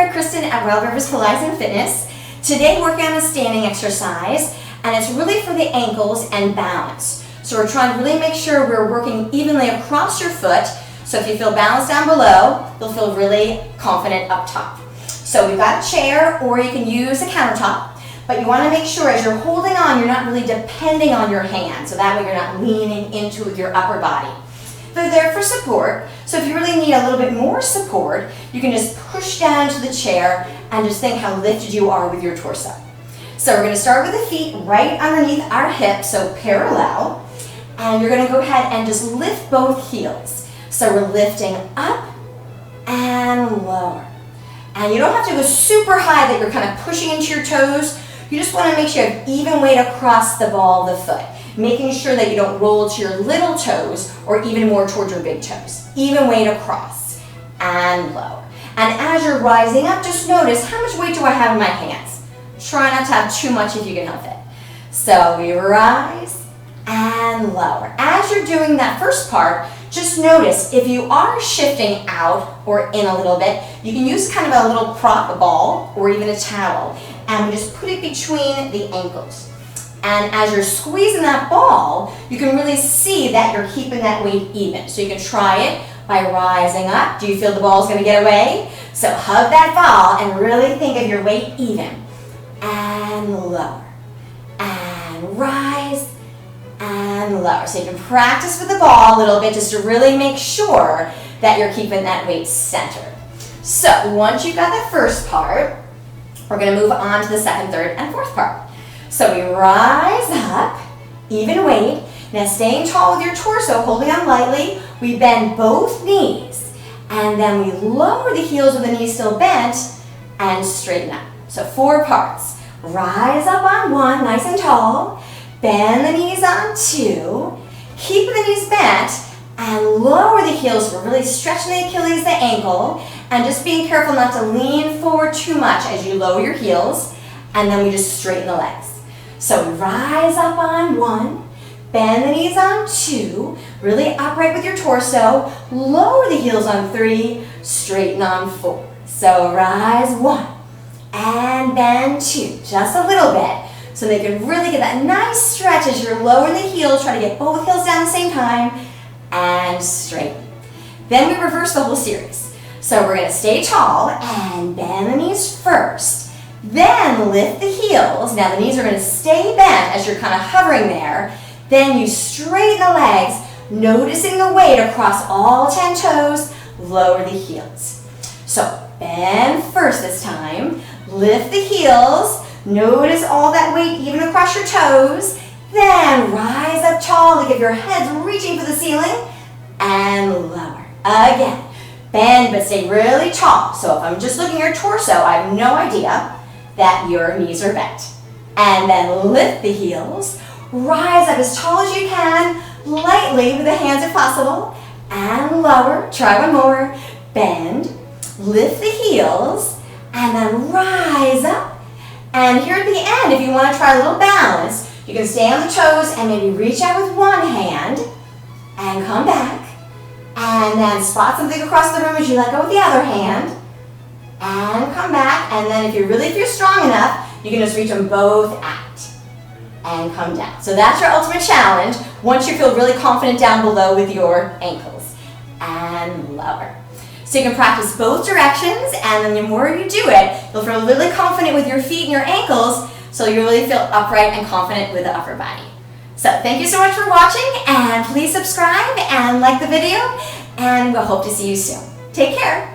there, Kristen at Wild Rivers Pilates and Fitness. Today working on a standing exercise, and it's really for the ankles and balance. So we're trying to really make sure we're working evenly across your foot. So if you feel balanced down below, you'll feel really confident up top. So we've got a chair, or you can use a countertop, but you want to make sure as you're holding on, you're not really depending on your hands. So that way you're not leaning into your upper body. They're there for support, so if you really need a little bit more support, you can just push down to the chair and just think how lifted you are with your torso. So we're going to start with the feet right underneath our hips, so parallel, and you're going to go ahead and just lift both heels. So we're lifting up and lower. And you don't have to go super high that you're kind of pushing into your toes. You just want to make sure you have even weight across the ball of the foot, making sure that you don't roll to your little toes or even more towards your big toes. Even weight across and lower. And as you're rising up, just notice how much weight do I have in my hands. Try not to have too much if you can help it. So we rise and lower. As you're doing that first part, just notice if you are shifting out or in a little bit, you can use kind of a little prop ball or even a towel, and we just put it between the ankles. And as you're squeezing that ball, you can really see that you're keeping that weight even. So you can try it by rising up. Do you feel the ball's going to get away? So hug that ball and really think of your weight even. And lower. And rise. And lower. So you can practice with the ball a little bit just to really make sure that you're keeping that weight centered. So once you've got the first part, we're going to move on to the second, third, and fourth part. So we rise up, even weight. Now staying tall with your torso, holding on lightly, we bend both knees, and then we lower the heels with the knees still bent and straighten up. So 4 parts. Rise up on 1, nice and tall. Bend the knees on 2. Keep the knees bent and lower the heels. We're really stretching the Achilles, the ankle, and just being careful not to lean forward too much as you lower your heels, and then we just straighten the legs. So we rise up on 1, bend the knees on 2, really upright with your torso, lower the heels on 3, straighten on 4. So rise 1 and bend 2, just a little bit, so they can really get that nice stretch as you're lowering the heels. Try to get both heels down at the same time and straighten. Then we reverse the whole series. So we're going to stay tall and bend the knees first. Then lift the heels. Now the knees are going to stay bent as you're kind of hovering there. Then you straighten the legs, noticing the weight across all 10 toes. Lower the heels. So bend first this time. Lift the heels. Notice all that weight even across your toes. Then rise up tall to give your heads reaching for the ceiling. And lower. Again. Bend but stay really tall. So if I'm just looking at your torso, I have no idea that your knees are bent. And then lift the heels, rise up as tall as you can, lightly with the hands if possible, and lower. Try one more. Bend, lift the heels, and then rise up. And here at the end, if you want to try a little balance, you can stay on the toes and maybe reach out with one hand and come back. And then spot something across the room as you let go with the other hand. And come back, and then if you're strong enough, you can just reach them both out and come down. So that's your ultimate challenge once you feel really confident down below with your ankles. And lower. So you can practice both directions, and then the more you do it, you'll feel really confident with your feet and your ankles, so you really feel upright and confident with the upper body. So thank you so much for watching, and please subscribe and like the video, and we'll hope to see you soon. Take care.